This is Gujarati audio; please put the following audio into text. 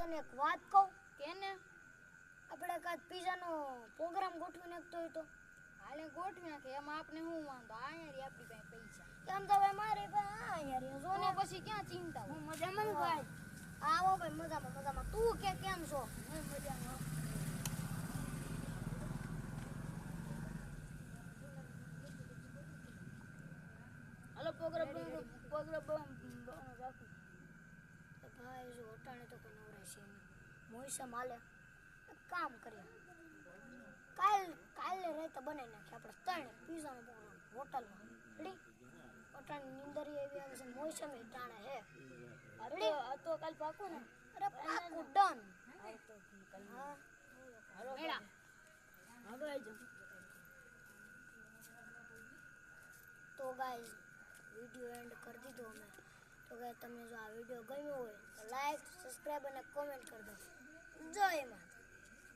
તને એક વાત કહું કેને આપણે કાલ પીઝાનો પ્રોગ્રામ ગોઠવી નાખતો હોય તો હાલે ગોઠવી નાખે એમાં આપણે શું વાંધો આયા રે આપણી પાસે પૈસા એમ તો ભાઈ મારે ભાઈ યાર જો તો ને પછી ક્યાં ચિંતા હું હોય મજામાં ને ભાઈ આવો ભાઈ મજામાં તું કે કેમ છો હું મજામાં હાલો પ્રોગ્રામ રાખું તો ભાઈ જો અટાણે તો કોઈ નવરાય છે નહીં મોઈસા માલે એક કામ કરીએ કાલે રાતે બનાવી નાખીએ આપણે ત્રણે પીઝાનો પ્રોગ્રામ હોટલમાં રેડી અટાણે નીંદર એવી આવે છે મોઈસા મેં ટાણે હે આ તો કાલ પાકું ને અરે પાકું ડન હા હાલો મેળા આગળ આવી જાઓ તો ગાઈઝ વિડીયો એન્ડ કરી દીધો અમે તો ગાઈઝ તમને જો આ વિડીયો ગમ્યો હોય તો લાઈક સબસ્ક્રાઈબ અને કોમેન્ટ કરી દો